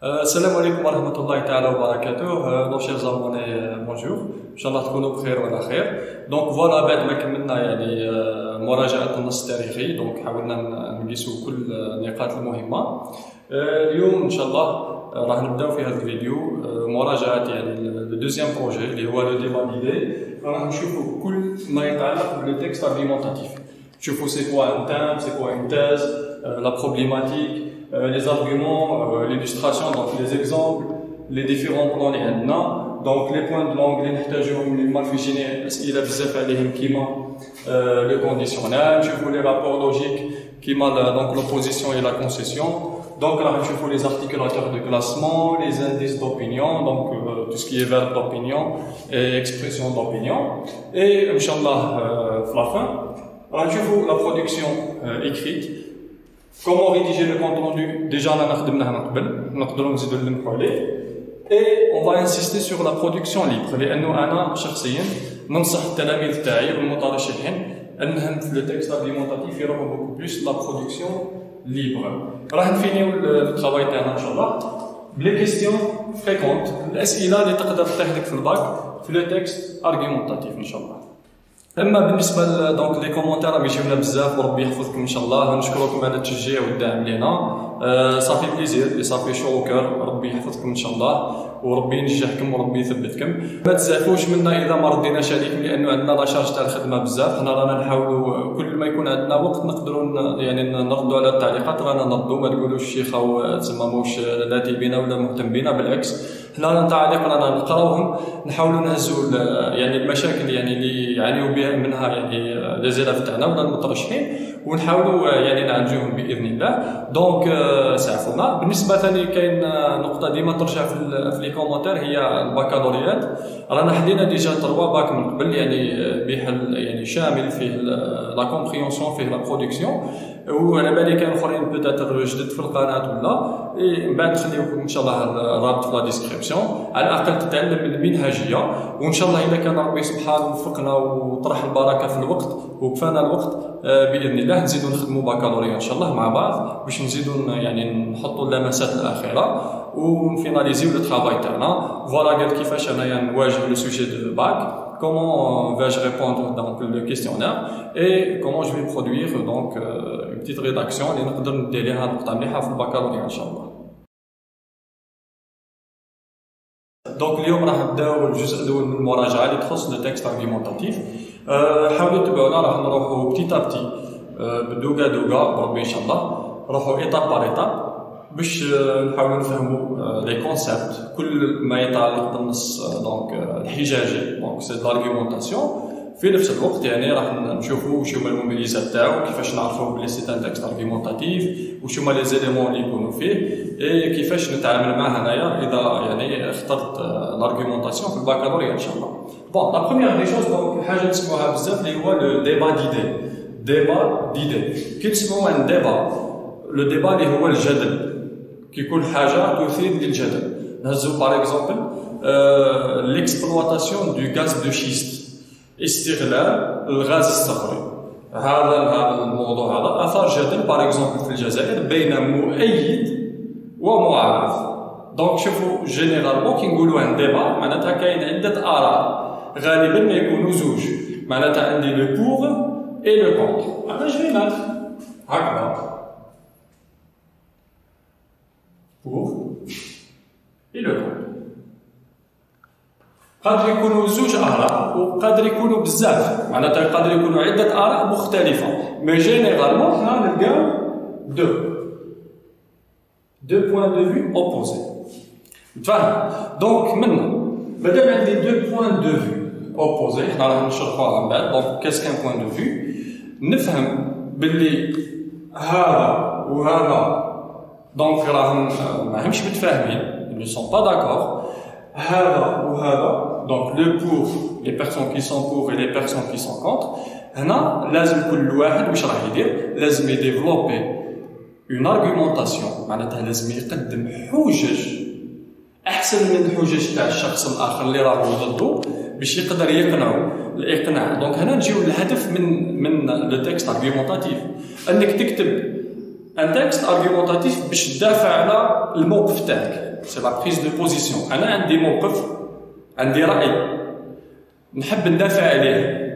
السلام عليكم ورحمة الله تعالى وبركاته. لو شير زابوني بونجور، إن شاء الله تكونوا بخير وعلى خير. دونك فوالا بعد ما كملنا يعني مراجعة النص التاريخي، دونك حاولنا نقيسوا كل النقاط المهمة. اليوم إن شاء الله راح نبداو في هذا الفيديو مراجعة يعني الدوزيام بروجي اللي هو لو ديبا ديدي. راح نشوفوا كل ما يتعلق بالتكست ارغيمونتاتيف، نشوفوا سي كوا ان تام، سي كوا ان تاز، لا بروبليماتيك، les arguments, l'illustration, donc les exemples, les différents plans اللي عندنا. donc les points de langue اللي نحتاجوهم اللي هما في جيني اسئله بزاف عليهم كيما لو كونديسيونال، نشوفوا لي رابور لوجيك كيما donc l'opposition et la concession. donc راح نشوفوا les articulateurs de classement, les indices d'opinion, donc tout ce qui est verbe d'opinion et expression d'opinion. et ان شاء الله في la fin راح نشوفوا la production écrite. Comment rédiger le compte rendu? Déjà, on a خدمناها من قبل، نقدروا نزيدوا نلمحوا عليه. Et on va insister sur la production libre، لأنه أنا شخصياً ننصح التلاميذ تاعي والمترشحين أنهم في le texte argumentatif يروحوا beaucoup plus la production libre. راح نفينيو الترافاي تاعنا إن شاء الله بلي كيستيون فريكونت، الأسئلة اللي تقدر تطيح لك في الباك في le texte argumentatif إن شاء الله. اما بالنسبه دونك لي كومونتير راهم يجيونا بزاف وربي يحفظكم ان شاء الله. نشكركم على التشجيع والدعم لينا، صافي بليزير، صافي شو كور. ربي يحفظكم ان شاء الله وربي ينجحكم وربي يثبتكم. ما تزعفوش منا اذا ما رديناش عليكم، لانه عندنا لاشارج تاع الخدمه بزاف. حنا رانا نحاولوا كل ما يكون عندنا وقت نقدروا يعني نردوا على التعليقات، رانا نردوا. ما تقولوش الشيخ او تسمى موش لاتي بينا ولا مهتم بينا، بالعكس حنا رانا تعليق رانا نقراوهم، نحاولوا نهزوا يعني المشاكل يعني اللي يعانيوا بها منها يعني لي زيلاف تاعنا ولا المترشحين، ونحاولوا يعني نعالجوهم باذن الله. دونك سعفونا. بالنسبه ثاني كاين نقطه ديما ترجع في لي كومونتير، هي الباكالوريات. رانا حلينا ديجا 3 باك من قبل، يعني بحل يعني شامل فيه لا كومبريونسيون، فيه لا برودكسيون، وعلى بالي كاين اخرين بوتيتر جدد في القناه ولا من بعد نخليوكم ان شاء الله الرابط في لا ديسكريبسيون، على الاقل تتعلم المنهجيه. وان شاء الله اذا كان ربي سبحانه وفقنا وطرح البركه في الوقت وكفانا الوقت باذن الله نزيدوا نخدموا باكالوريا ان شاء الله مع بعض، باش نزيدوا يعني نحطوا اللمسات الاخيره ونفيناليزيو لو ترافاي تاعنا. فوالا قال كيفاش انايا نواجه لو سوجي دو باك، comment vais-je répondre dans le questionnaire et comment je vais produire donc une petite rédaction اللي نقدر ندير ليها نقطه مليحه في البكالوريا ان شاء الله. دونك اليوم راح نبداو الجزء الاول من المراجعه اللي تخص لو تكست ارغيمونتاتيف. حاولوا تتبعونا، راح نروحوا بتيت ابتي بدوغا دوغا بربي ان شاء الله، نروحوا ايتاب بار ايتاب باش نحاولوا نفهموا لي كونسيبت كل ما يتعلق بالنص دونك الحجاجي، دونك سي دارغيومونطاسيون. في نفس الوقت يعني راح نشوفوا واش هما المميزات تاعو، كيفاش نعرفوا بلي سي ان تكست ارغيمونطاتيف، واش هما لي زيليمون اللي يكونوا فيه، اي كيفاش نتعامل معاه هنايا اذا يعني اخترت لارغيومونطاسيون في البكالوريا ان شاء الله. بون لا بروميير دي شوز دونك حاجه نسموها بزاف اللي هو لو ديبا ديدي. ديبا ديدي كي نسموه ان ديبا، لو ديبا اللي هو الجدل، كيكون حاجه تثير للجدل. نهزو باغ اكزومبل ليكسبلواتاسيون دو غاز دو شيست، استغلال الغاز الصخري. هذا الموضوع هذا اثار جدل باغ اكزومبل في الجزائر بين مؤيد ومعارض. دونك شوفوا جينيرالمون كي نقولوا ان ديبا معناتها كاين عده اراء، غالبا ما يكونوا زوج، معناتها عندي لو بور اي لو كونتر. انا جو ناخذ هكذا pour et le contre. قادر يكونوا زوج آراء وقادر يكونوا بزاف، معناتها قادر يكونوا عدة آراء مختلفة، مي جينيرالمون حنا نلقاو دو بوان دو فيو اوبوزي. تفهم؟ دونك من مادام عندي دو بوان دو فيو اوبوزي، حنا راح نشرحوها من بعد. دونك كاس كان بوان دو فيو، نفهم باللي هذا وهذا دونك راهم ماهمش متفاهمين، ils ne sont pas d'accord. هذا وهذا دونك لو بور لي بيرسون كي سون بور اي لي بيرسون كي سون كونتر. هنا لازم كل واحد واش راح يدير، لازم يديفلوبي اون ارغيومونطاسيون، معناتها لازم يقدم حجج احسن من الحجج تاع الشخص الاخر اللي راهو ضده باش يقدر يقنعو الاقناع. دونك هنا نجيو للهدف من لو تكست ارغيومونطاتيف، انك تكتب ان تكست ارغيومونطاتيف باش تدافع على الموقف تاعك. سي لا بريز دو بوزيسيون. انا عندي موقف، عندي راي نحب ندافع عليه،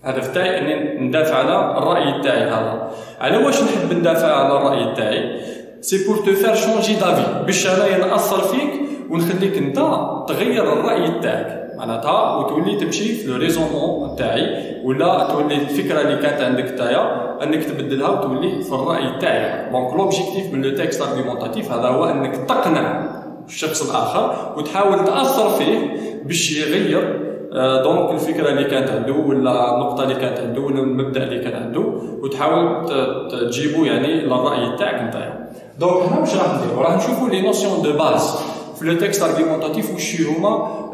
الهدف تاعي اني ندافع على الراي تاعي هذا. على واش نحب ندافع على الراي تاعي؟ سي بور تو فير شونجي دافي، باش انايا ناثر فيك ونخليك انت تغير الراي تاعك معناتها، وتولي تمشي في لو ريزونمون تاعي، ولا تولي الفكره اللي كانت عندك نتايا انك تبدلها وتولي في الراي تاعك. دونك لوبجيكتيف من لو تيكست ارغيومونتاتيف هذا هو انك تقنع الشخص الاخر وتحاول تاثر فيه باش يغير دونك الفكره اللي كانت عنده، ولا النقطه اللي كانت عنده، ولا المبدا اللي كان عنده، وتحاول تجيبه يعني للراي تاعك نتايا. دونك هنا واش راح نديرو؟ راح نشوفوا لي نوسيون دو باز في لو تيكست ارغيومونتاتيف، واش هما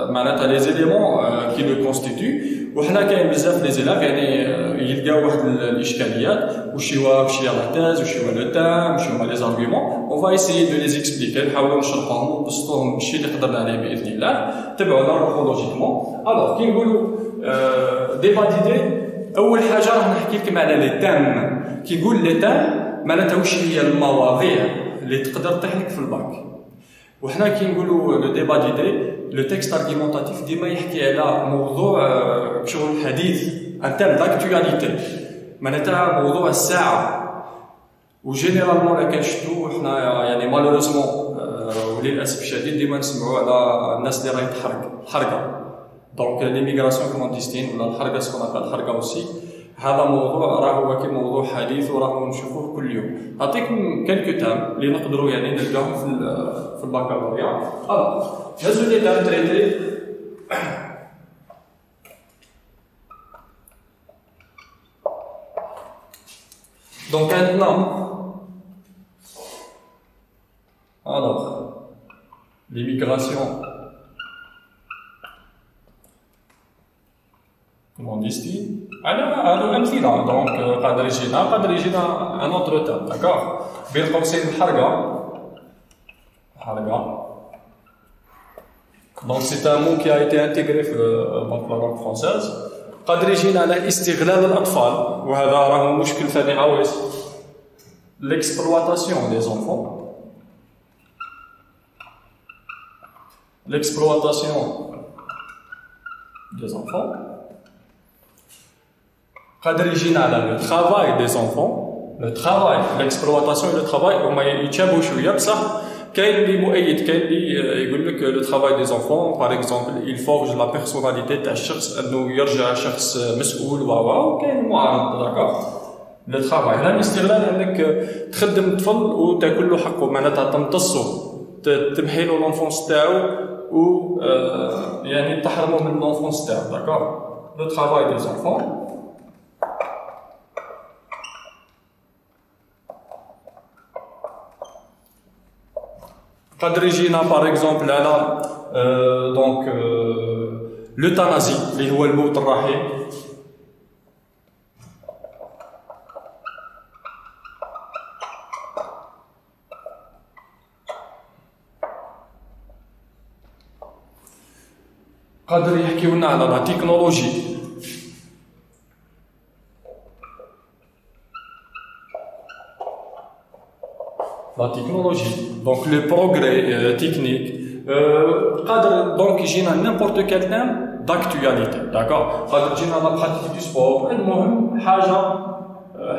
معناتها لي زيليمون كي لو كونستيتيو. وحنا كاين بزاف لي زيلاف يعني يلقاو واحد الاشكاليات، واش هو لا تاز، واش هو لو تام، واش هما لي زارغيومون. اون فا ايسيي دو لي زيكسبليكي، نحاولوا نشرحوهم ونبسطوهم الشيء اللي قدرنا عليه باذن الله. تبعونا كرونولوجيكمون. الوغ كي نقولوا ديبا ديدي، اول حاجه راح نحكي لكم على لي تام. كي نقول لي تام معناتها واش هي المواضيع اللي تقدر تحلك في الباك. وحنا كي نقولوا لو ديبا ديدي، لو تيكست ارغيومونتاتيف ديما يحكي على موضوع شغل حديث، ان تيم داكتواليتي، معناتها موضوع الساعه. وجينيرالمون راه كنشدو حنا يعني مالوروزمون وللاسف الشديد ديما نسمعوا على الناس اللي راهي الحرقه. دونك ليميغراسيون كلونديستين ولا الحرقه سكون الحرقه اوسي، هذا موضوع راه هو كي موضوع حديث وراه نشوفوه كل يوم. نعطيكم كالكو تام اللي نقدروا يعني نلقاهم في الباكالوريا. هزوا لي تام تريتي. دونك عندنا l'immigration clandestine. هادو أمثلة. دونك قادر يجينا ان اوتر تام، داكوغ، بين قوسين الحرقة. دونك سي ان مو كي ا ايتي انتيغري في دونك لا لونغ فرونسيز. قادر يجينا على استغلال الأطفال، وهذا راه مشكل ثاني عويص. l'exploitation des enfants. L'exploitation des enfants. قادر يجينا على le travail des enfants. Le travail, l'exploitation et le travail هما يتشابهوا شويه، بصح كاين اللي مؤيد، كاين اللي يقول لك لو travail des enfants par exemple il forge la personnalité تاع الشخص انه يرجع شخص مسؤول وكاين المعارض. داكوغ. لو travail هنا الاستغلال انك تخدم الطفل وتاكل له حقه، معناتها تمتصه، تمحي له لونفونس تاعو و يعني تحرمه من لونفونس تاعو. داكوغ. لو travail des enfants. قادر يجينا باغ اكزومبل على دونك لوتانازي اللي هو الموت الرحيم. قادر يحكيو لنا على لا تكنولوجي. لا تكنولوجي دونك لو بروغري تكنيك. قادر دونك يجينا نيمبورت كال تام داكتواليتي. داكوغ. قادر يجينا لا براتيك دو سبور، المهم حاجه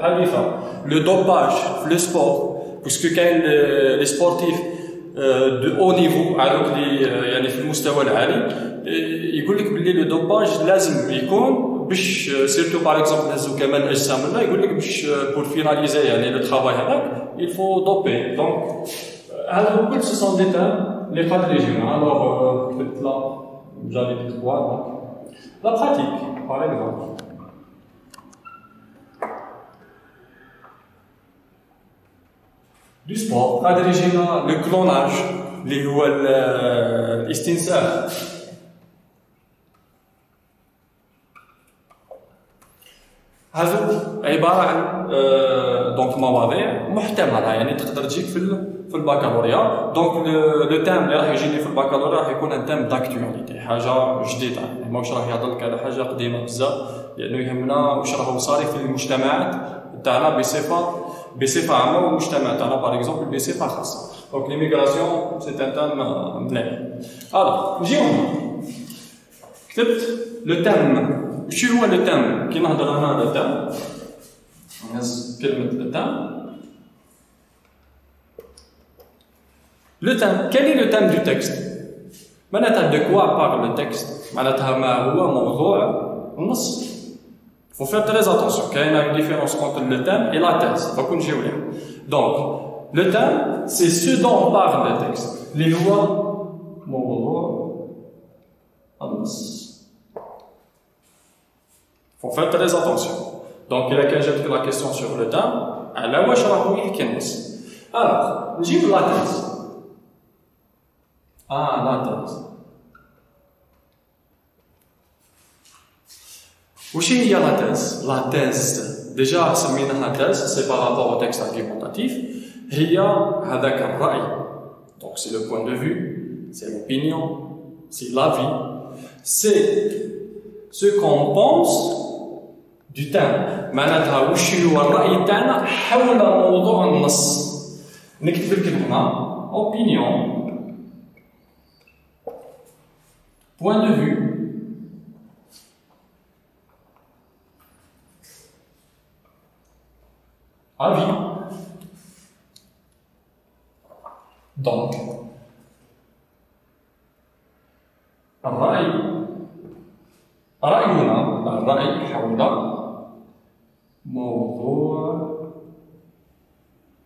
حديثه. لو دوباج في لو سبور، باسكو كاين لي سبورتيف دو او نيفو هذوك اللي يعني في المستوى العالي، يقول لك باللي لو دوباج لازم يكون باش سيرتو باغ اكزومبل هزو كمال الاجسام لا، يقول لك باش بور فيناليزي يعني لو ترافاي هذاك il faut doper. دونك هذا كل سي سون دي تام اللي قادر يجينا. الوغ كتبت لا جافي دي 3 دونك لا براتيك باغ اكزومبل. دو سبور قادر يجينا لو كلوناج اللي هو الاستنساخ. هذو عباره عن دونك مواضيع محتمله يعني تقدر تجيك في الباكالوريا. دونك لو تام اللي راح يجيني في الباكالوريا راح يكون ان تام داكتواليتي، حاجه جديده يعني ماهوش راح يهضر لك على حاجه قديمه بزاف، لانه يهمنا واش راهو صاري في المجتمعات تاعنا بصفه عامه، والمجتمع تاعنا باغ اكزومبل بصفه خاصه. Donc l'immigration, c'est un thème مليح. Alors, نجيو كتبت le thème. شنو هو le thème؟ كي نهضر أنا على le thème، نهز كلمة le thème. Le thème, quel est le thème du texte? معناتها de quoi parle le texte؟ معناتها ما هو موضوع النص. Il faut faire très attention, car il y a une différence entre le thème et la thèse. فكون نجيو ليها. Donc, le thème, c'est ce dont parle le texte. Les lois, موضوع النص. Il faut faire très attention. Donc, il y a qu'à jeter la question sur le thème. على واش راهو يحكي النص. Alors, نجيب la thèse. La thèse. Qu'est-ce que la thèse? La thèse, déjà, سميناها thèse, c'est par rapport au texte argumentatif. هي هذاك الرأي. Donc, c'est le point de vue, c'est l'opinion, c'est l'avis, c'est ce qu'on pense du thème. معناتها وش هو الرأي تاعنا حول موضوع النص. نكتب الكلمة opinion. Point de vue, avis. Donc, الرأي رأينا الرأي حول موضوع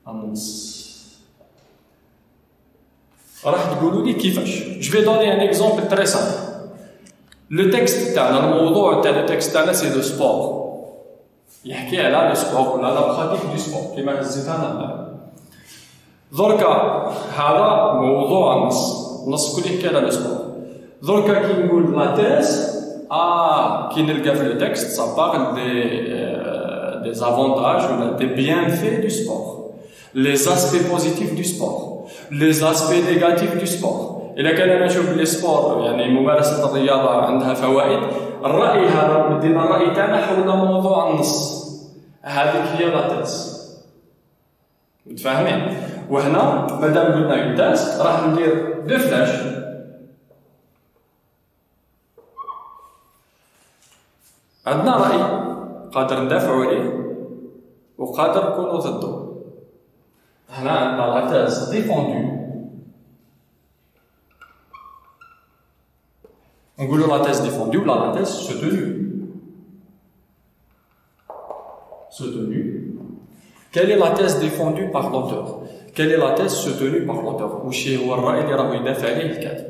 النص. راح تقولوا لي كيفاش؟ Je vais donner un exemple très simple. Le texte تاعنا الموضوع تاع le texte تاعنا c'est le sport. يحكي على le sport ولا la pratique du sport كيما هزيت انا. دركا هذا موضوع النص كل يحكي على le sport. دركا كي نقول la thèse كي نلقى في le texte ça parle des avantages ou des bienfaits du sport. Les aspects positifs du sport. Les aspects négatifs du sport. إذا كان نشوف لي سبور يعني ممارسة الرياضة عندها فوائد، الرأي هذا مدينا الرأي تاعنا حول موضوع النص. هذيك هي لا تيز. متفاهمين؟ وهنا مادام قلنا اون تيز راح ندير دو فلاش. عندنا رأي قادر ندافعوا عليه وقادر نكونوا ضده. هنا عندنا لا تيز ديفوندو. نقولوا لا thèse défendue ou la thèse soutenue. Soutenue. Quelle est la thèse défendue par l'auteur? Quelle est la thèse soutenue par l'auteur? وش هو الرأي اللي راهو يدافع عليه الكاتب؟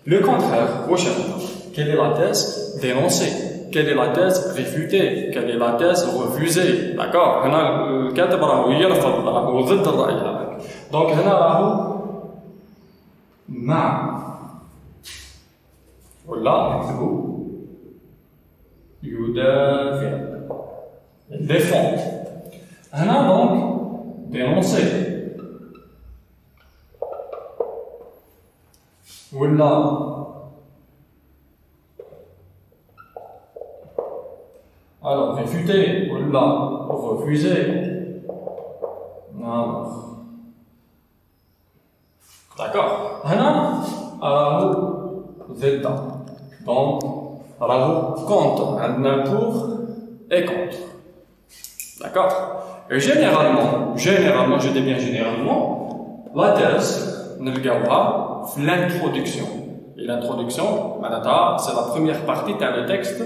Le contraire, واش هو؟ Quelle est la thèse dénoncée? Quelle est la thèse réfutée? Quelle est la thèse refusée? D'accord? هنا الكاتب راهو يرفض، راهو ضد الرأي هذاك. Donc هنا راهو مع ولا نكتبو يدافع défend. هنا donc dénoncer ولا alors réfuter ولا refuser. D'accord. هنا راهو ضد. Donc, راهو contre. عندنا pour et contre. D'accord? Et généralement, je dis bien généralement, la thèse, نلقاوها في l'introduction. Et l'introduction, c'est la première partie تاع le texte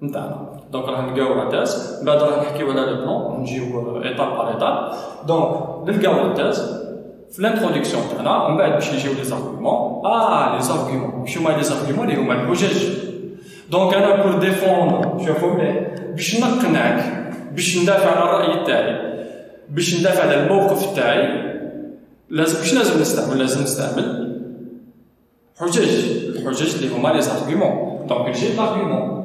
نتاعنا. Donc راح نلقاو la thèse، بعد راح نحكيو على le plan، نجيو étape par étape. Donc نلقاو la thèse في l'introduction تاعنا، ومن بعد باش يجيو les arguments. Les arguments. شو هما les arguments؟ اللي هما الحجج. دونك انا بور ديفوندر، شوفوا مليح، باش نقنعك، باش ندافع على الرأي تاعي، باش ندافع على الموقف تاعي، لازم نستعمل حجج. الحجج اللي هما les arguments. دونك نجيب l'argument.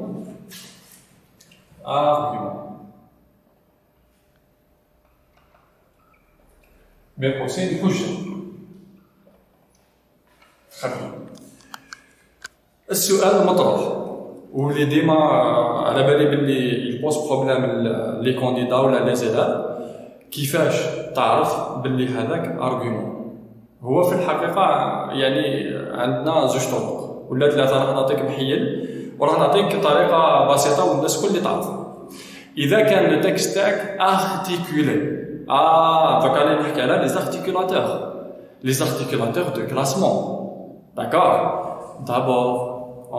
بين قوسين حجة. خبير. السؤال المطروح واللي ديما على بالي باللي يبوز بروبليم لي كانديدا ولا لي زيلاد، كيفاش تعرف باللي هذاك ارغيومون هو في الحقيقه يعني عندنا زوج طرق ولا ثلاثه. راح نعطيك محيل وراح نعطيك طريقه بسيطه والناس الكل تعرفها. اذا كان التكست تاعك ارتيكولي دوك راني نحكي على لي زارتيكولاتور دو كلاسمون. D'accord? D'abord,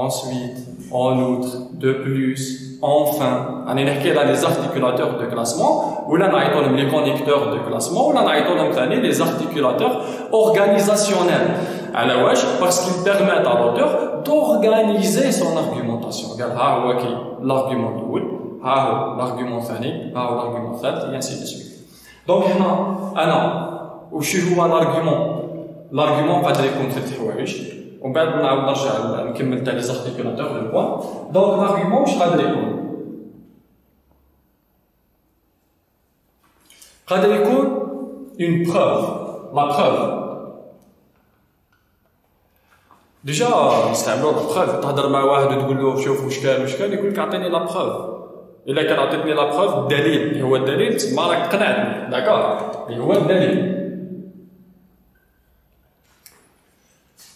ensuite, en outre, de plus, enfin. On est dans les articulateurs de classement, ou là on a les connecteurs de classement, ou là on a les articulateurs organisationnels. Alors, parce qu'ils permettent à l'auteur d'organiser son argumentation. Regarde, l'argument numéro 1, l'argument ثاني, l'argument ثالث, et ainsi de suite. Donc, وش هو l'argument قادر يكون ثلاث حوايج ومن بعد نعاود نرجع نكمل تاع لي زارتيكولاتور دو بوان. دونك l'argument واش قادر يكون؟ قادر يكون une preuve. La preuve ديجا نستعملو la preuve. تهضر مع واحد وتقول له شوف واش كان يقول لك عطيني la preuve. إلا كان عطيتني la preuve الدليل هو الدليل تما راك قنعتني. داكور اللي هو الدليل.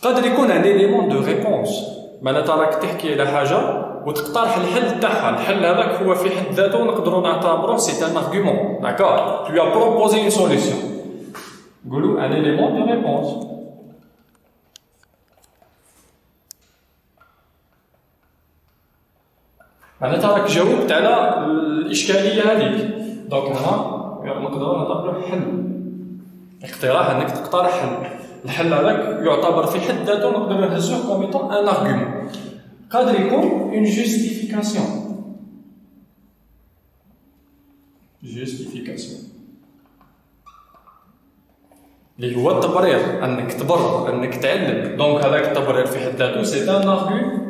قادر يكون ان élément de réponse. معناتها راك تحكي على حاجه وتقترح الحل تاعها. الحل هذاك هو في حد ذاته نقدروا نعتبروه سي ان argument. D'accord? Tu lui as proposé une solution. نقولوا ان élément de réponse. معناتها راك جاوبت على الاشكاليه هذيك. دونك هنا نقدروا نعتبروه حل. اقتراح انك تقترح حل. الحل هذاك يعتبر في حد ذاته نقدر نهزوه كوم ايتون ان ارغيومون. قادر يكون اون جوستيفيكاسيون. اللي هو التبرير انك تبرر انك تعلم. دونك هذاك التبرير في حد ذاته سي ان ارغيومون.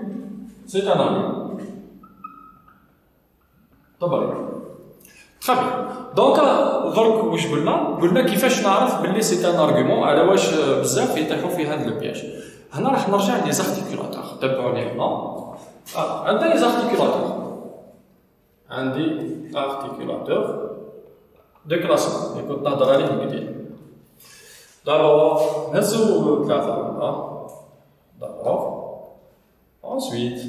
تبرير. Très bien. Donc, درك واش قلنا كيفاش نعرف باللي سي ان ارغيومون. على واش بزاف يطيحوا في هذا البياج. هنا راح نرجع لي زارتيكولاتور. تبعوني هنا. عندنا لي زارتيكولاتور. عندي ارتيكولاتور دو كلاسمون اللي كنت نهضر عليه قبيل. دابور نهزو ثلاثه هنا. دابور ensuite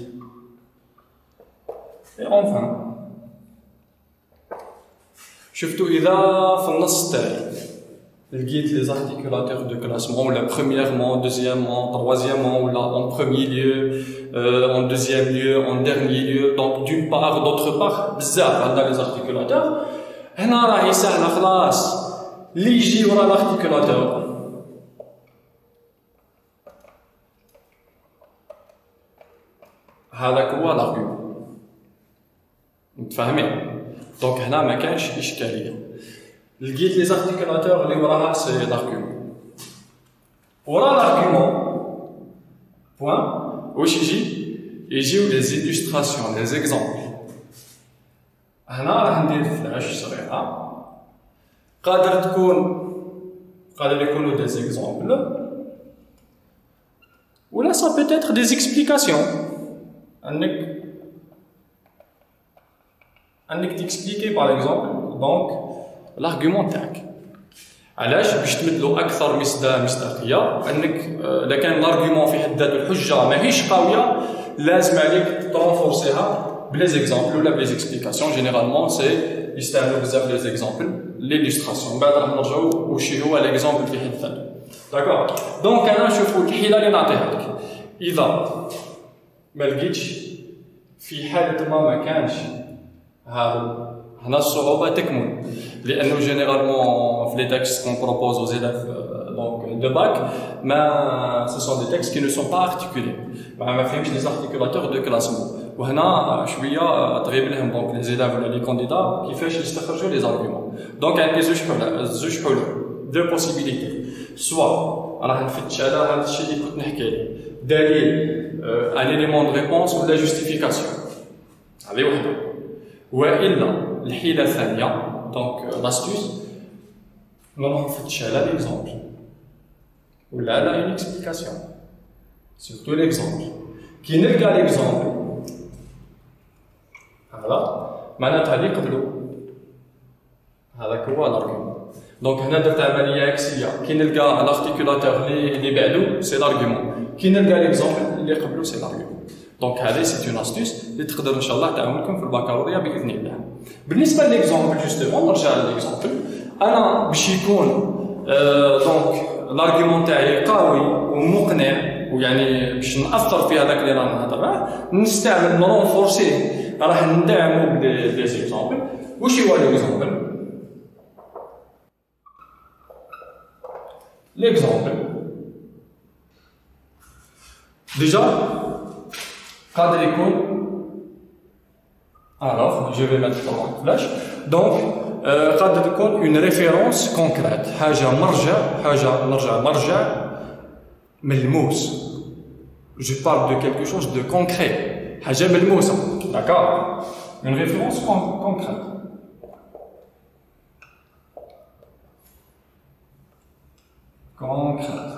et enfin. شفتوا اذا في النص تاعي لقيت لي زارتيكولاتور دو كلاسمون ولا premièrement, deuxièmement, troisièmement ولا en premier lieu, en deuxième lieu, en dernier lieu. donc d'une part d'autre part بزاف عندنا لي زارتيكولاتور. هنا راهي سهله خلاص اللي يجي ورا الارتيكولاتور هذاك هو الارغيومون. متفاهمين؟ دونك هنا ما كانش اشكاليه. لقيت لي زارتيكولاتور اللي وراها سي لارغيومون. ورا لارغيومون بوان واش يجيو لي زيلوستراسيون لي زيكزامبل. هنا راح ندير فلاش صغيره قادر يكونوا دي زيكزامبل ولا سا بيتيتر دي زيكسبليكاسيون. انك تيكسبليكي باغ اكزومبل دونك لارغيومون تاعك. علاش؟ باش تمدلو اكثر مصداقيه. انك اذا كان لارغيومون في حد ذاته الحجه ماهيش قويه لازم عليك ترونفورسيها بلي زيكزامبل ولا بلي زيكسبليكاسيون. جينيرالمون سي يستعملوا بزاف لي زيكزامبل ليليستراسيون. بعد راح نرجعوا واش هو ليكزامبل في حد ذاته. داكور. دونك انا نشوفوا الحيله اللي نعطيها لك. اذا ما لقيتش في حاله ما كانش هنا الصعوبه تكمن. لانه جينيرالمون في لي تكست كون بروبوز aux élèves donc de bac ce sont des textes qui ne sont pas articulés. ما فيهمش لي زارتيكولاتور دو كلاسمون. وهنا شويه تغيب لهم دونك لي زيلاف ولا لي كانديدا كيفاش يستخرجوا لي زارغيومون. دونك عندي زوج حلول دو بوسيبيليتي. سوا راح نفتش على هذا الشيء اللي كنت نحكي عليه دليل ان اليمون دو ريبونس ولا جوستيفيكاسيون. هذه وحده. والا الحيله الثانيه دونك لاستوس نروح نفتش على ليكزامبل ولا على اون اكسبليكاسيون. سورتو ليكزامبل كي نلقى ليكزامبل هذا معناتها اللي قبلو هذاك هو الارغيومون. دونك هنا درت عمليه عكسيه، كي نلقى الارتيكولاتور اللي بعدو سي لارغيومون، كي نلقى ليكزومبل اللي قبلو سي لارغيومون. دونك هذه سي اون استيس اللي تقدر ان شاء الله تعاونكم في البكالوريا باذن الله. بالنسبه لليكزومبل جوستومون نرجع لليكزومبل، انا باش يكون دونك لارغيومون تاعي قوي ومقنع ويعني باش ناثر في هذاك اللي رانا نهضر نستعمل نرونفورسي، راح ندعمو بدي زيكزومبل. واش هو ليكزومبل؟ ليكزومبل ديجا قادر يكون alors je vais mettre en flash donc قادر يكون une référence concrète، حاجه مرجع ملموس. je parle de quelque chose de concret، حاجه ملموسه، d'accord، une référence concrète. concrète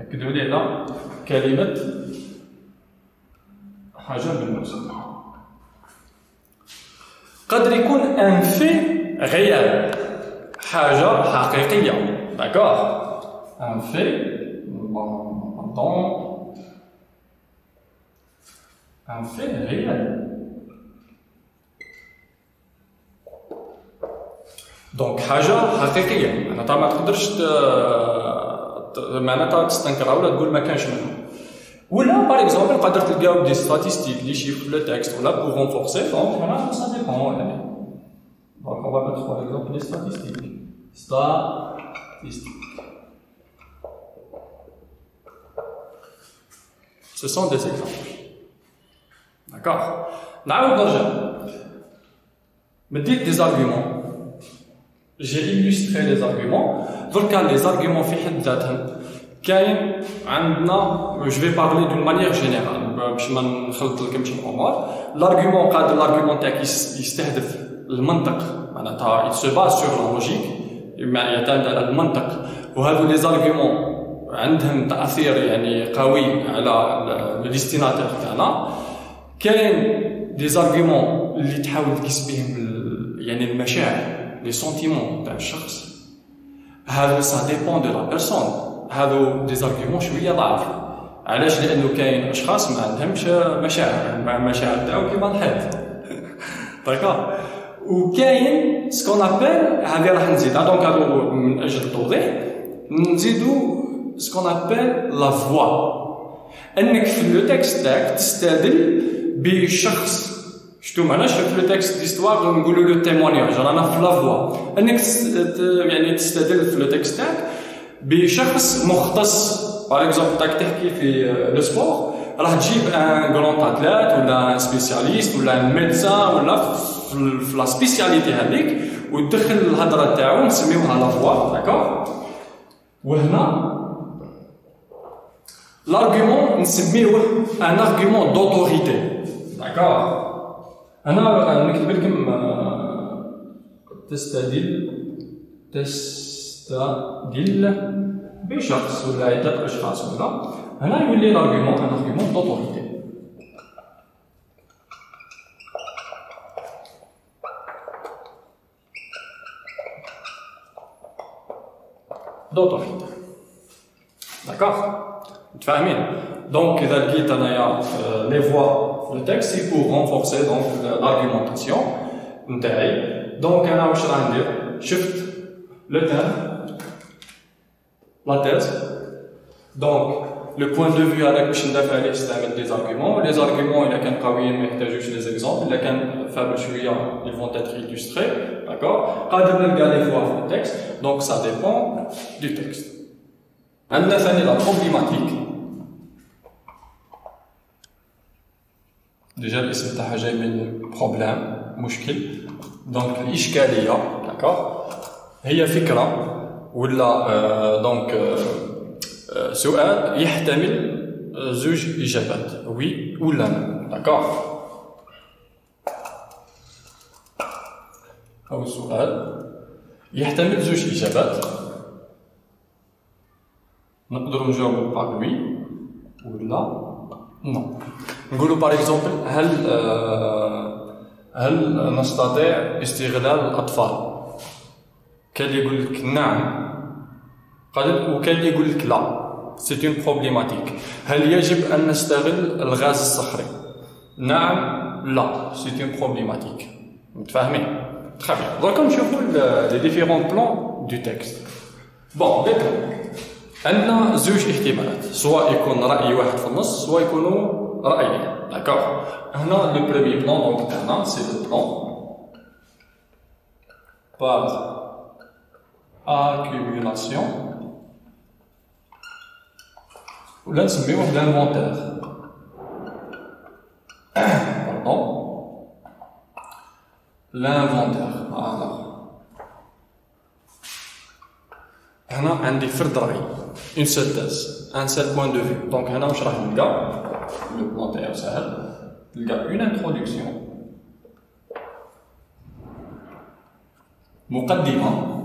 نكدو لينا كلمة حاجة ملموسة. قدر يكون ان في غيال، حاجة حقيقية، داكوغ، ان في ان في غيال. دونك حاجة حقيقية معناتها ما تقدرش معناتها تستنكرها ولا تقول ما كانش منهم. ولا باغ اكزومبل قادر تلقاو دي ستاتيستيك لي شيفر لو تكست ولا بور رونفورسي، دونك هنا سا ديبون يعني. دونك اون فا ميتر باغ اكزومبل لي ستاتيستيك. Ce sont des exemples. D'accord. نعاود نرجع. مديت دي زارغيومون. J'ai illustré les arguments. Donc, les arguments في حد ذاتهم كاين عندنا، je vais parler d'une manière générale باش ما نخلط لكمش الامور. l'argument قادر l'argument تاعك يستهدف المنطق، معناتها il se base sur la logique، يعتمد على المنطق، وهذو لي زارغيومون عندهم تاثير يعني قوي على الديستيناتور تاعنا. كاين دي زارغيومون اللي تحاول تقيس بهم يعني المشاعر، لي سونتيمون تاع الشخص، هذا سا ديبون دو لا بيرسون. هذو دي زارغيومون شويه ضعف، علاش؟ لانه كاين اشخاص ما عندهمش مشاعر، مع المشاعر تاعو كيما الحيط، داكوغ. وكاين سكون ابل، هذه راح نزيدها دونك هذو من اجل التوضيح، نزيدو سكون ابل لا فوا، انك في لو تكست تاعك تستدل بشخص. شتو معناش في لو تكست ديستوار نقولوا لو تيمونياج، رانا في لا فوا، انك يعني تستدل في لو تكست تاعك بشخص مختص. باغ اكزومبل تاك تحكي في لو سبور، راح تجيب ان كرون اتليت ولا ان سبيسياليست ولا ان ميدسان ولا في لا سبيسياليتي هذيك، وتدخل الهضره تاعو نسميوها لا فوا، داكوغ. وهنا لارغيومون نسميوه ان ارغيومون دوتوريتي، داكوغ. أنا نكتب لكم تستدل بشخص ولا عدة أشخاص ولا، هنا يولي لارغيومون ان ارغيومون دوتوريتي. دوتوريتي، داكوغ، متفاهمين؟ دونك إذا لقيت أنايا لي فوا le texte c'est pour renforcer donc l'argumentation نتاعي. دونك انا واش راح ندير؟ شفت لو تيم لا تيز، دونك لو بوين دو فيو هذاك باش ندافع عليه نستعمل دي زارغيومون. لي زارغيومون الا كان قويين ما يحتاجوش لي زيكزامبل، الا كان فابل شويه ils vont être illustrés، داكوغ. قادر نلقى لي فوا في التكست، دونك سا ديبون دو تكست. عندنا ثاني لا بروبليماتيك. ديجا الاسم تاعها جاي من بروبليم، مشكل، دونك الاشكاليه، داكوغ، هي فكره ولا دونك سؤال يحتمل زوج اجابات، وي ولا لا، داكوغ. او سؤال يحتمل زوج اجابات، نقدروا نجاوبوا باغ وي ولا نو. نقولوا باغ اكزومبل هل نستطيع استغلال الاطفال؟ كاين اللي يقول لك نعم وكاين اللي يقول لك لا. سي اون بروبليماتيك. هل يجب ان نستغل الغاز الصخري؟ نعم لا، سي اون بروبليماتيك. متفاهمين؟ تري بيان. دونك نشوفوا لي ديفيرون بلان دو تكست. بون لي بلان عندنا زوج احتمالات، سواء يكون راي واحد في النص سواء يكونوا رايين. داكوغ. هنا لو بروميي بلان دونك تاعنا سي لو بلان par accumulation ولا نسميوه l'inventaire. Pardon. L'inventaire. Voilà. هنا عندي فرد رأي une seule thèse un seul point de vue. Donc هنا واش راح نلقى لو بلان تاعو ساهل. نلقى une introduction مقدمة.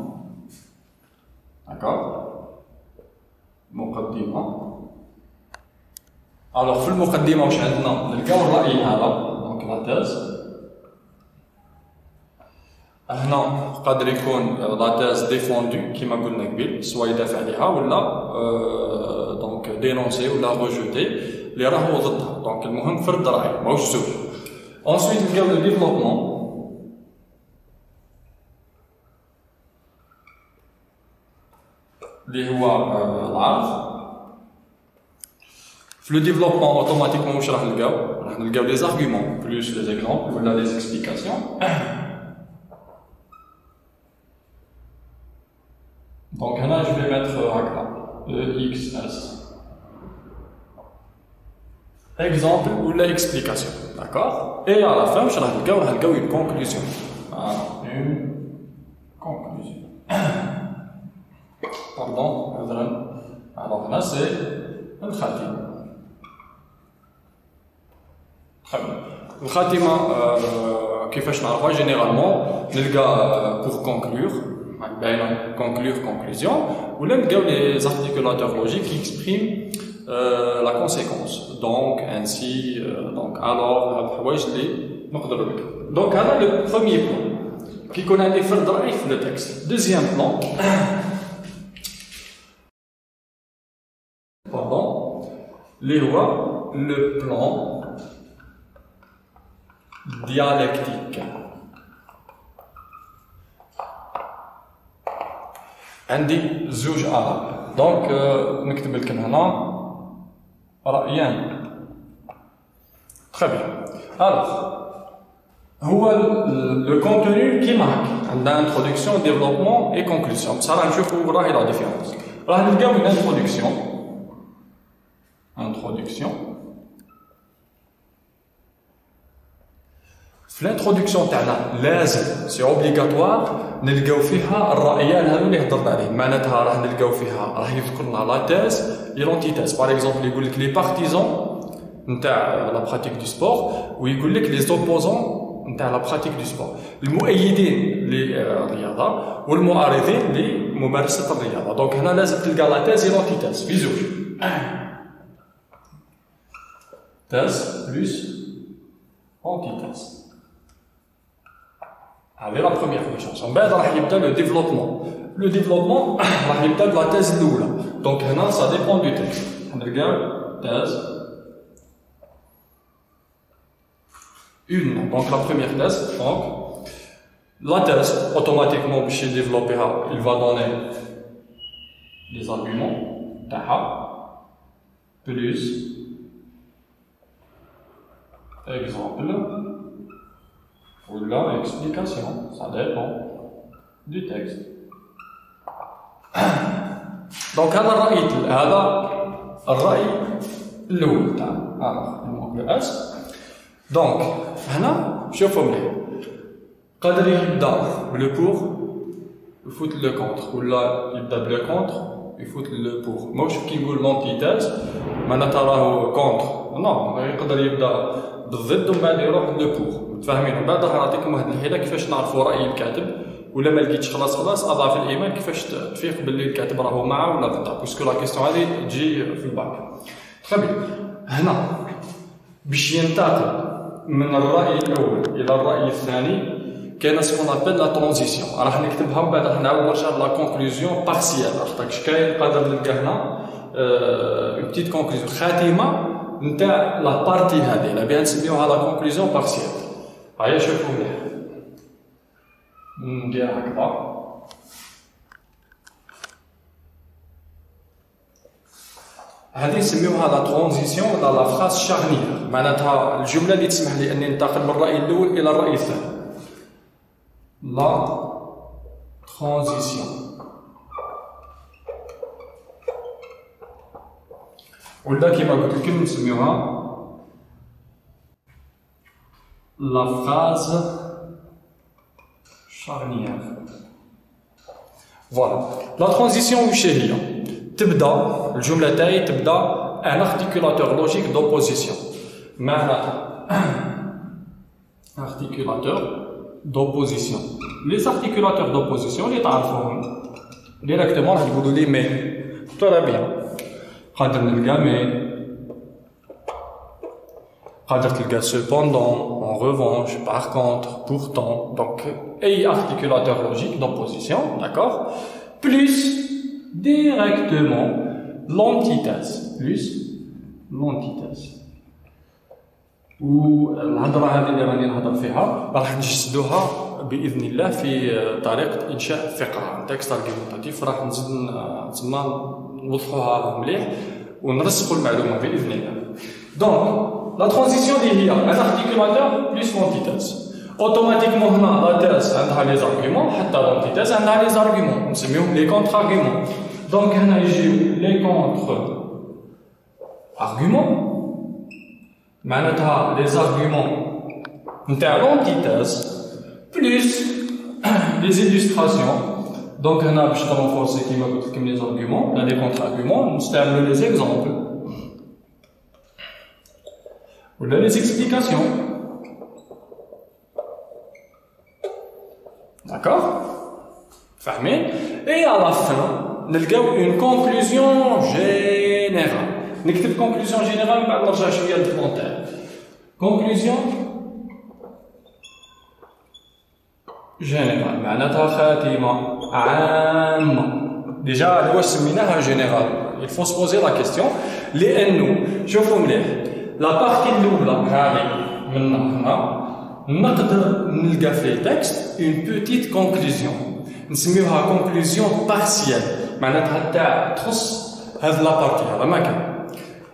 d'accord. مقدمة. alors في المقدمة واش عندنا نلقاو الرأي هذا دونك لا تيز. هنا قادر يكون لا تيز ديفوندو كيما قلنا قبل، سواء يدافع عليها ولا دونك دينونسي ولا روجوتي اللي راهو ضدها. دونك المهم فرد رأي ماهوش زوج. ensuite نلقاو لو ديفلوبمون اللي هو العرض. في لو ديفلوبمون اوتوماتيكمون واش راح نلقاو؟ راح نلقاو لي زارغومون بلوس لي زيكزامبل ولا لي اكسبليكاسيون. دونك هنا جو في ميتر هكذا اكس اس اكزامبل ولا اكسبليكاسيون. داكوغ. اي على لا فان واش راح نلقاو؟ راح نلقاو اون كونكلوزيون. اون كونكلوزيون. باردون عذرا. الوغ هنا سي الخاتمة. الخاتمة كيفاش نعرفها؟ جينيرالمون نلقى بور كونكلور باينة كونكلور كونكلوزيون ولا نلقاو لي زارتيكولاتور لوجيك كي اكسبريم لا كونسيكونس. دونك انسي دونك الوغ هاد الحوايج اللي نقدروا نلقاو. دونك هذا لو بروميي بلان كي يكون عندي فرد رأي في لو تكست. دوزيام بلان اللي هو لو بلان ديالكتيك. عندي زوج آراء. دونك نكتب لكم هنا رأيان. تري بيان. الوغ هو لو كونتوني كيما هكا عندنا انتروداكسيون ديفلوبمون اي كونكلوزيون. بصح راح نشوفوا راهي لا ديفيرونس. راح نلقاو اون انتروداكسيون. Introduction. في الانتروداكسيون تاعنا لازم سي اوبليغاتوار نلقاو فيها الرأيان هذو اللي هضرنا عليهم. معناتها راح نلقاو فيها راح يذكر لنا لا تيز اي لونتيتيز. باغ اكزومبل يقول لك لي بارتيزون نتاع لا براتيك دو سبور ويقول لك لي زوبوزون نتاع لا براتيك دو سبور. المؤيدين للرياضه والمعارضين لممارسه الرياضه. دونك هنا لازم تلقى لا تيز اي لونتيتيز في زوج. thèse plus antithèse. هذه لا بروميير كونيسيونس. ومن بعد راح يبدا لو ديفلوبمون. لو ديفلوبمون راح يبدا بلا تيز الاولى. دونك هنا سا ديبون دو تكست. نلقاو تيز اون. دونك لا بروميير تيز. دونك لا تيز اوتوماتيكمون باش يديفلوبيها il va donner les arguments تاعها plus exemple ou la explication, ça dépend du texte. Donc هذا الرأي الأول تاعنا. الموضوع اس. دونك هنا شوفوا مليح قادر يبدا بلو بور يفوت لو كونتر ولا يبدا بلو كونتر يفوت لو بور. ماهوش كي يقول لونتيتاز معناتها راهو كونتر. نو يقدر يبدا بالضد ومن بعد يروح لو بور. متفاهمين؟ ومن بعد راح نعطيكم واحد الحيله كيفاش نعرفوا راي الكاتب ولا ما لقيتش خلاص اضعف الايمان كيفاش تفيق باللي الكاتب راهو معاه ولا ضده. باسكو لا كيستيون هذه تجي في الباك. تري بيان. هنا باش ينتقل من الراي الاول الى الراي الثاني كاين ce qu'on appelle la transition. راح نكتبها ومن بعد راح نعاود نرجع لا كونكلوزيون بارسيال. راح كاين قادر نلقى هنا اون بتيت كونكلوزيون خاتمه نتاع لا بارتي هذه اللي بها نسميوها لا كونكلوزيون بارسيال. هيا شوفوا مليح نديرها هكذا. هذه نسميوها لا ترانزيسيون ولا لا فراز شارنيير، معناتها الجمله اللي تسمح لي اني ننتقل من الراي الاول الى الراي الثاني. لا ترانزيسيون ولا كيما قلت لكم نسميوها لا فراز شارنيير. فوالا لا ترانزيسيون واش هي؟ تبدا الجمله تاعي تبدا ان ارتيكولاتور لوجيك دوبوزيسيون، معناتها ارتيكولاتور دوبوزيسيون. لي ارتيكولاتور دوبوزيسيون اللي تعرفوهم ديريكتومون راح تقولوا لي مي ترى بيان، قادر نلقى مي، قادر تلقى سيبوندون، en revanche, par contre, pourtant. Donc اي articulateur logique d'opposition, d'accord, plus directement l'antithèse, plus l'antithèse. والهضره هذه اللي راني نهضر فيها راح نجسدوها باذن الله في طريقه انشاء فقره تكست ارغيومونتاتيف، راح نزيد تما نوضحوها مليح ونرسخوا المعلومه باذن الله. دونك لا ترانزيسيون اللي هي ان ارتيكولاتور بلس لونتيتاز، اوتوماتيكمون هنا لا تاز عندها لي زارغيومون حتى لونتيتاز عندها لي زارغيومون نسميهم لي كونتر ارغيومون. دونك هنا يجيو لي كونتر ارغيومون معناتها لي زارغيومون نتاع لونتيتاز بلس لي زيلوستراسيون. دونك هنا باش ترونفورسي كيما قلت لكم لي زارغيومون لا لي كونتر ارغيومون نستعملوا لي زيكزامبل ولا لي زيكسبليكاسيون. داكوغ فاهمين؟ اي على لا فان نلقاو اون كونكلوزيون جينيرال. نكتب كونكلوزيون جينيرال من بعد نرجع شويه للكونتير. كونكلوزيون جينيرال معناتها خاتمه عامه. ديجا علاش سميناها جينيرال؟ il faut se poser la question لانه شوفوا مليح لا بارتي الاولى هذه من هنا نقدر نلقى في التكست اون بوتيت كونكلوزيون نسميوها كونكلوزيون بارسيال معناتها تاع تخص هذه لا بارتي هذا ما كان.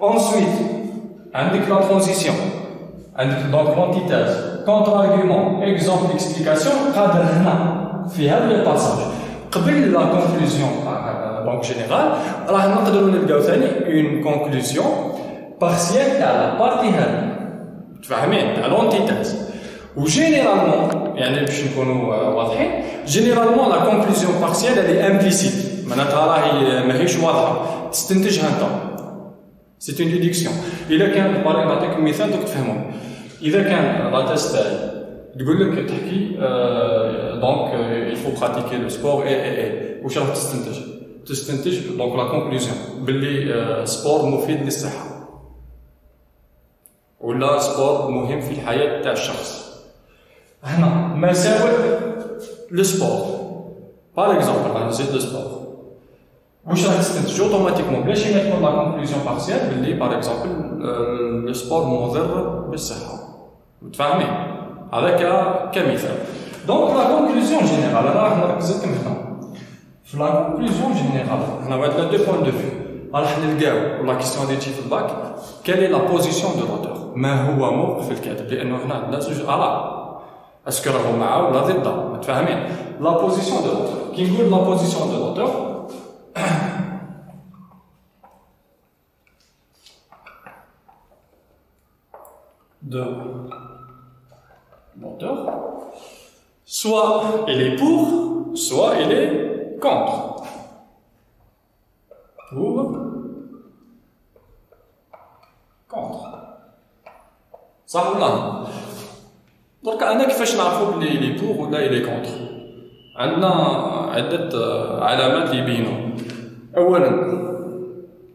ensuite عندك لا ترانزيسيون، عندك دونك لونتيتاز كونتر ارغيومون اكزومبل اكسبليكاسيون. قادر هنا في هذا لي باساج قبل لا كونكلوزيون دونك جينيرال راه نقدروا نلقاو ثاني اون كونكلوزيون بارسيال تاع لا بارتي هذه تفهمين تاع لونتيتاز. وجينيرالمون يعني باش نكونوا واضحين جينيرالمون لا كونكلوزيون بارسيال اللي امبليسيت معناتها راهي ماهيش واضحه تستنتجها انت سي اون ديديكسيون. اذا كان نعطيك مثال دوك تفهموا. اذا كان لا تيست تقول لك تحكي دونك يفو براتيكي لو سبور اي واش راح تستنتج؟ تستنتج دونك لا كونكلوزيون باللي سبور مفيد للصحه ولا سبور مهم في الحياه تاع الشخص. هنا مساوئ لو سبور باغ اكزومبل راح نزيد لو سبور واش راح تستنتج اوتوماتيكمون بلاش ما تكون لا كونكلوزيون بارسيال باللي باغ اكزومبل لو سبور مضر بالصحه. متفاهمين؟ هذا كمثال. دونك لا كونكلوزيون جينيرال راح نركز لكم هنا في لا كونكلوزيون جينيرال. هنا عندنا دو بوين دو في راح نلقاو لا كيستيون اللي تجي في الباك كالي لا بوزيسيون دو لوتور، ما هو موقف الكاتب، لانه هنا عندنا زوج اراء اسكو راهو معاه ولا ضده. متفاهمين؟ لا بوزيسيون دو لوتور كي نقول لا بوزيسيون دو لوتور de l'auteur, soit il est pour, soit il est contre. Pour, contre. صح ولا لا؟ درك أنا كيفاش نعرفو بلي il est pour ولا il est contre؟ عندنا عدة علامات اللي يبينو. أولاً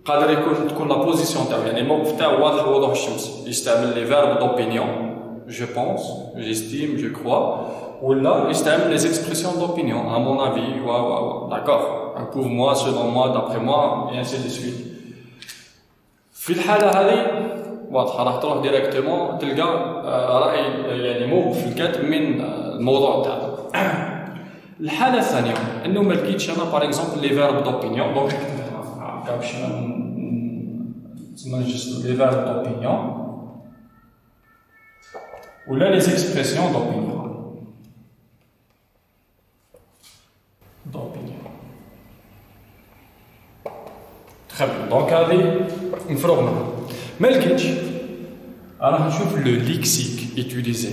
قادر تكون لا بوزيسيون تاعو يعني الموقف تاعو واضح وضوح الشمس، يستعمل لي فيرب دوبينيون جو بونس، جيستيم، جو كروا، ou là يستعمل les expressions d'opinion à mon avis d'accord pour moi selon moi d'après moi et ainsi de suite في الحالة هذه واضحة راح تروح ديريكتومون تلقى رأي يعني موقف الكاتب من الموضوع تاعو. الحالة الثانية انه ما لقيتش انا باغ اكزومبل لي فيرب دوبينيون دونك نكتب هنا باش نجلس لي فيرب دوبينيون ولا لي اكسبرسيون دوبينيون très bien دونك هذه نفرغ منها ما لقيتش راح نشوف لو ليكسيك يوتيليزي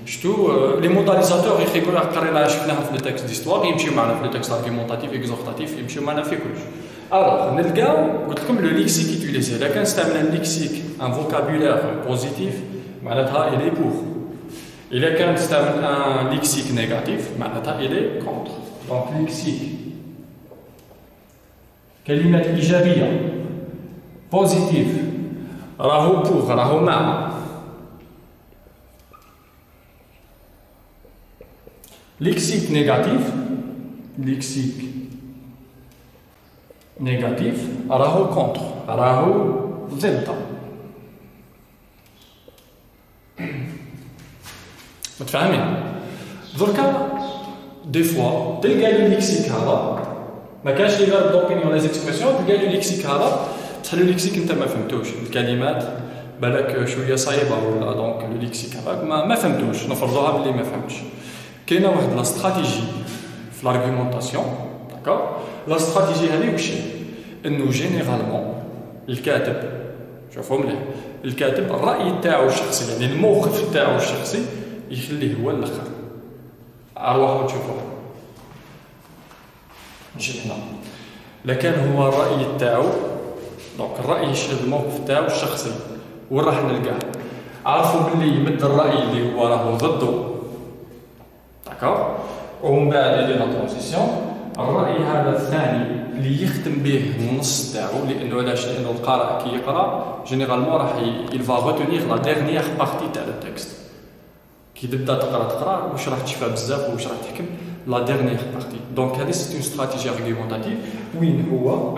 شتو لي موداليزاتور يقولوا قرينا شفناها في لي تكست ديستوار يمشيو معنا في لي تكست ارغيمونطاتيف اكزورتاتيف يمشيو معنا في كلش الوغ نلقاو قلت لكم لو ليكسيك يوتيليزي اذا كان استعمل ان ليكسيك ان فوكابولير بوزيتيف معناتها الي بور اذا كان استعمل ان ليكسيك نيجاتيف معناتها الي كونتر دونك ليكسيك كلمات ايجابيه بوزيتيف راهو بور راهو مع ليكسيك نيجاتيف راهو كونتر راهو ضد متفاهمين دركا دي فوا تلقى لي ليكسيك هذا ما كانش لي فيرب دوبينيون لي زيكسبرسيون تلقى لي ليكسيك هذا بصح لو ليكسيك انت ما فهمتوش الكلمات بالك شويه صعيبه ولا دونك لو ليكسيك هذاك ما فهمتوش نفرضوها بلي ما فهمتش كاينه واحد لا استراتيجي في لارغيومونطاسيون داكور لا استراتيجي هذه واش هي انه جينيرالمون الكاتب شوفوا مليح الكاتب الراي تاعو الشخصي يعني الموقف تاعو الشخصي يخليه هو الاخر ارواحوا تشوفوه نجي هنا لكن هو الراي تاعو دونك الراي الموقف تاعو الشخصي وين راح نلقاه عرفوا باللي يمد الراي اللي هو راهو ضده داكور ومن بعد يدير لا ترانزيسيون الراي هذا الثاني اللي يختم به النص تاعو لانه علاش لانه القارئ كي يقرا جينيرالمون راح il va retenir la dernière partie تاع التكست كي تبدا تقرا واش راح تشفى بزاف واش راح تحكم لا ديرنيير بارتي دونك هذه سي اون استراتيجي ارغيومونطاتيف وين هو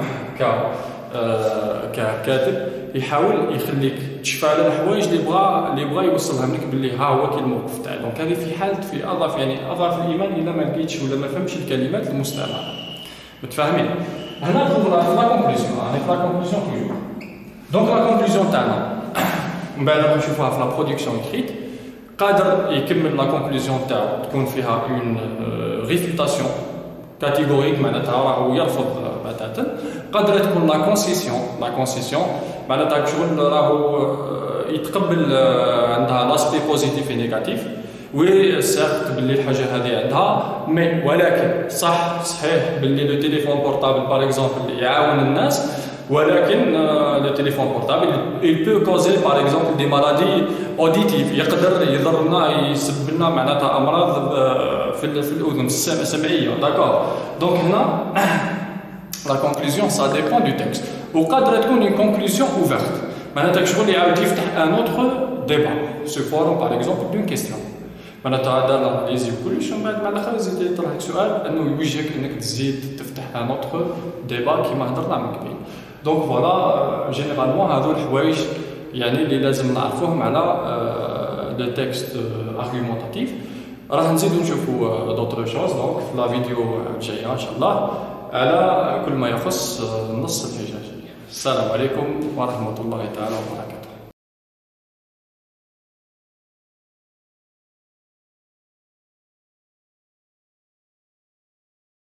ككاتب يحاول يخليك تشفى على الحوايج اللي بغا يوصلها لك باللي ها هو كي الموقف تاعي دونك هذه في حاله في اضعف الايمان الا ما لقيتش ولا ما فهمتش الكلمات المستعمله متفاهمين هنا ندخلوا في لا كونكلوزيون راني في لا كونكلوزيون توجور دونك لا كونكلوزيون تاعنا من بعد راح نشوفوها في لا برودكسيون اكريت قادر يكمل لا كونكلوزيون تاعو تكون فيها اون ريفوتاسيون كاتيغوريك معناتها راهو يرفض بتاتا قادره تكون لا كونسيسيون معناتها شغل راهو يتقبل عندها لاسبي بوزيتيف ونيجاتيف وي سيرت باللي الحاجه هذه عندها مي ولكن صحيح باللي لو تليفون بورتابل باغ اكزومبل يعاون الناس ولكن لو تليفون بورتابل il peut causer par exemple des maladies auditives يقدر يضرنا يسبب لنا معناتها امراض في الاذن السمعيه داكور دونك هنا لا كونكلوزيون سا ديبون دو تكست وقادره تكون اون كونكلوزيون اوفرت معناتها شغل يعاود يفتح ان اوتر ديبا سو فورم باغ اكزومبل دون كيستيون معناتها دار لاناليزي وكلش من بعد مع الاخر يزيد يطرح سؤال انه يوجهك انك تزيد تفتح ان اوتر ديبا كيما هضرنا من قبل دونك فوالا جينيرالمون هذو الحوايج يعني اللي لازم نعرفوهم على لو تكست ارغيومونطاتيف راح نزيدو نشوفو دوطر شوز دونك في لا فيديو الجايه ان شاء الله على كل ما يخص النص الحجاجي. السلام عليكم ورحمه الله تعالى وبركاته.